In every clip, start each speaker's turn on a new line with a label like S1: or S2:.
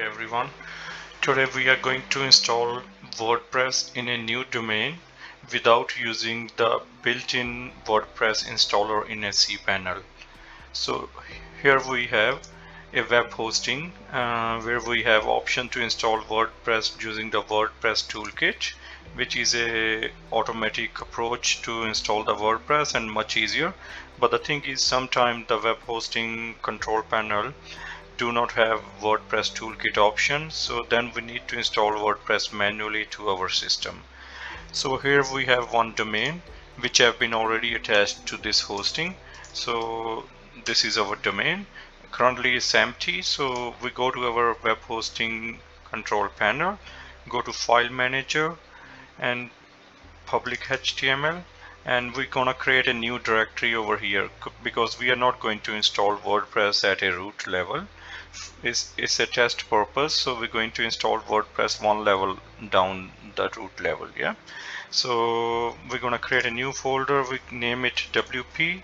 S1: everyone. Today we are going to install WordPress in a new domain without using the built-in WordPress installer in a cPanel. So here we have a web hosting where we have option to install WordPress using the WordPress toolkit, which is a automatic approach to install the WordPress and much easier. But the thing is, sometimes the web hosting control panel do not have WordPress toolkit option, so then we need to install WordPress manually to our system. So here we have one domain which have been already attached to this hosting. So this is our domain. Currently it's empty, so we go to our web hosting control panel, go to file manager and public HTML, and we're gonna create a new directory over here because we are not going to install WordPress at a root level. It's a test purpose, so we're going to install WordPress one level down the root level. Yeah, so we're gonna create a new folder. We name it WP,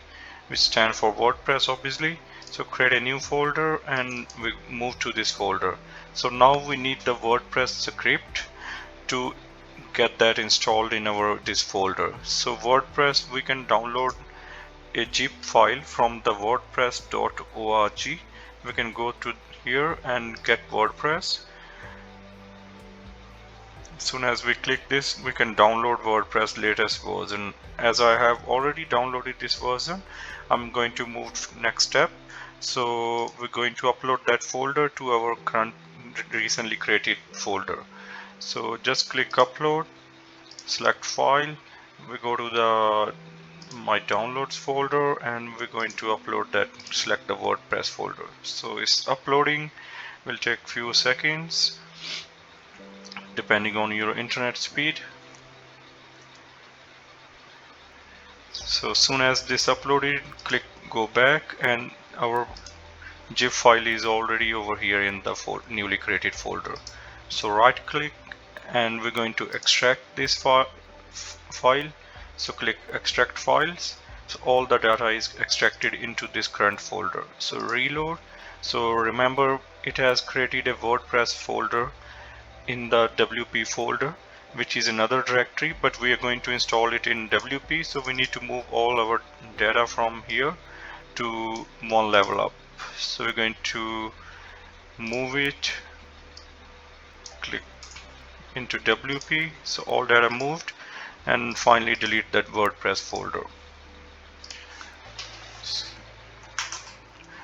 S1: which stands for WordPress obviously. So create a new folder and we move to this folder. So now we need the WordPress script to get that installed in our this folder. So WordPress, we can download a zip file from the wordpress.org. We can go to here and get WordPress. As soon as we click this, we can download WordPress latest version. As I have already downloaded this version, I'm going to move to next step. So we're going to upload that folder to our current recently created folder. So just click upload, select file, we go to the my downloads folder and we're going to upload that, select the WordPress folder. So it's uploading, will take few seconds depending on your internet speed. So soon as this uploaded, click go back and our zip file is already over here in the newly created folder. So right click and we're going to extract this file. So click extract files. So all the data is extracted into this current folder. So reload. So remember, it has created a WordPress folder in the WP folder, which is another directory, but we are going to install it in WP. So we need to move all our data from here to one level up. So we're going to move it, click into WP, so all data moved, and finally delete that WordPress folder.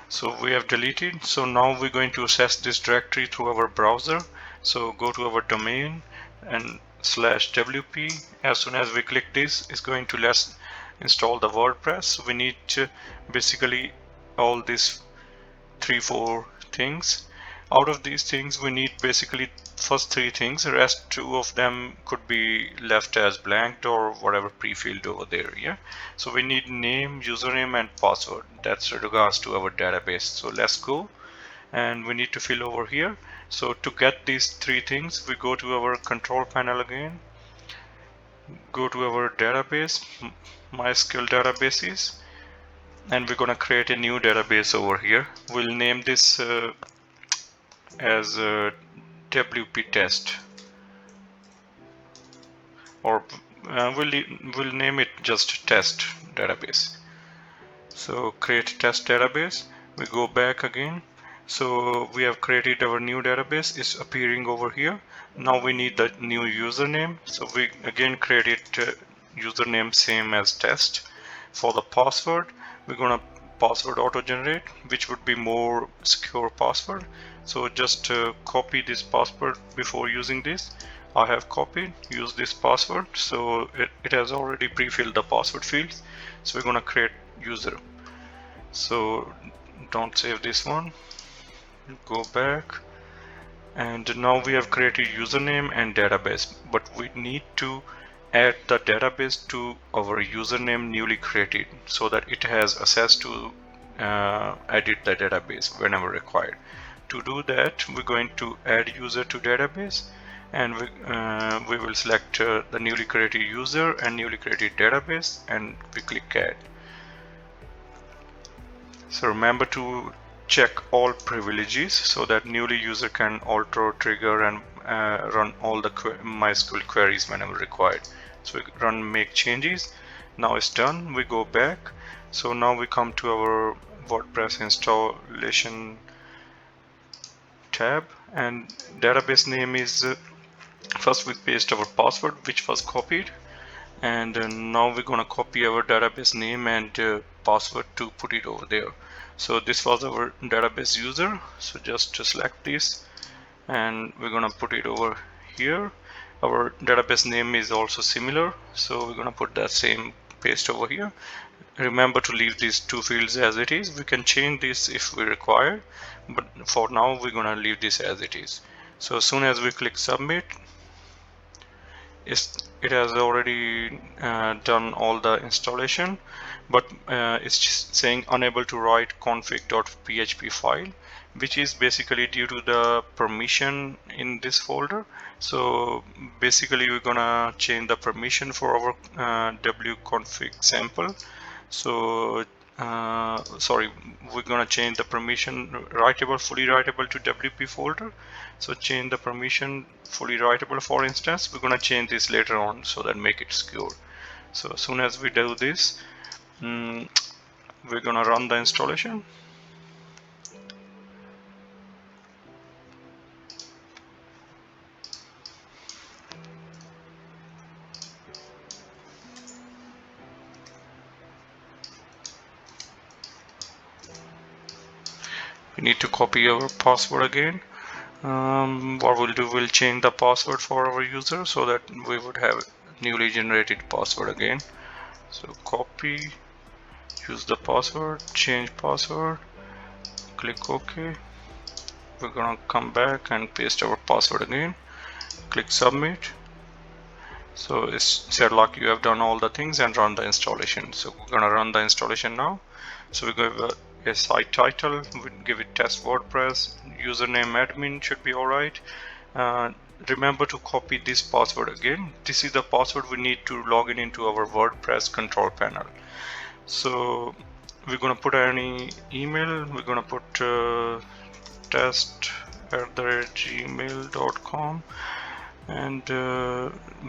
S1: So we have deleted. So now we're going to access this directory through our browser. So go to our domain and /WP. As soon as we click this, it's going to let's install the WordPress. So we need to basically all these 3-4 things. Out of these things, we need basically first 3 things. The rest 2 of them could be left as blank or whatever pre-filled over there. Yeah. So we need name, username, and password. That's regards to our database. So let's go, and we need to fill over here. So to get these 3 things, we go to our control panel again. Go to our database, MySQL databases, and we're gonna create a new database over here. We'll name this as WP test, or we'll name it just test database. So create test database. We go back again. So we have created our new database. It's appearing over here. Now we need the new username. So we again created username same as test. For the password, we're gonna password auto generate, which would be more secure password. So just copy this password before using this. I have copied, use this password. So it has already pre-filled the password fields. So we're gonna create user. So don't save this one, go back, and now we have created username and database, but we need to add the database to our username newly created so that it has access to edit the database whenever required. To do that, we're going to add user to database, and we will select the newly created user and newly created database, and we click add. So remember to check all privileges so that newly user can alter, trigger, and run all the MySQL queries whenever required. So we run make changes. Now it's done. We go back. So now we come to our WordPress installation tab, and database name is first we paste our password which was copied, and now we're gonna copy our database name and password to put it over there. So this was our database user, so just to select this and we're gonna put it over here. Our database name is also similar, so we're gonna put that same paste over here. Remember to leave these two fields as it is. We can change this if we require, but for now we're gonna leave this as it is. So as soon as we click submit, it has already done all the installation, but it's just saying unable to write config.php file, which is basically due to the permission in this folder. So basically we're gonna change the permission for our wconfig sample. So sorry, we're gonna change the permission fully writable to WP folder. So change the permission fully writable. For instance, we're gonna change this later on so that make it secure. So as soon as we do this, we're gonna run the installation. We need to copy our password again. What we'll do, we'll change the password for our user so that we would have newly generated password again. So copy, use the password, change password, click OK. We're gonna come back and paste our password again, click submit. So it's said like you have done all the things and run the installation. So we're gonna run the installation now. So we give a site title, we give it test WordPress, username admin should be alright. Remember to copy this password again. This is the password we need to log in into our WordPress control panel. So we're gonna put any email, we're gonna put test@gmail.com, and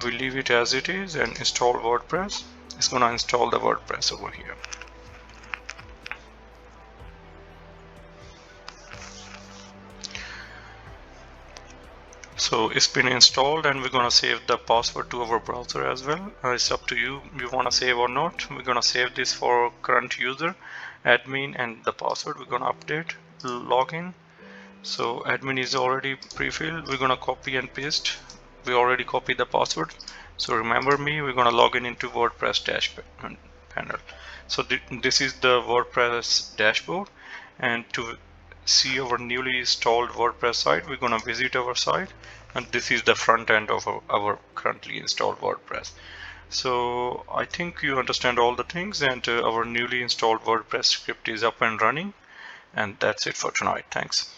S1: we leave it as it is and install WordPress. It's gonna install the WordPress over here. So it's been installed, and we're gonna save the password to our browser as well. It's up to you wanna save or not. We're gonna save this for current user, admin, and the password. We're gonna update, login. So admin is already pre-filled. We're gonna copy and paste. We already copied the password. So remember me, we're gonna log in into WordPress panel. So this is the WordPress dashboard, and to see our newly installed WordPress site, we're gonna visit our site, and this is the front end of our currently installed WordPress. So I think you understand all the things, and our newly installed WordPress script is up and running, and that's it for tonight. Thanks.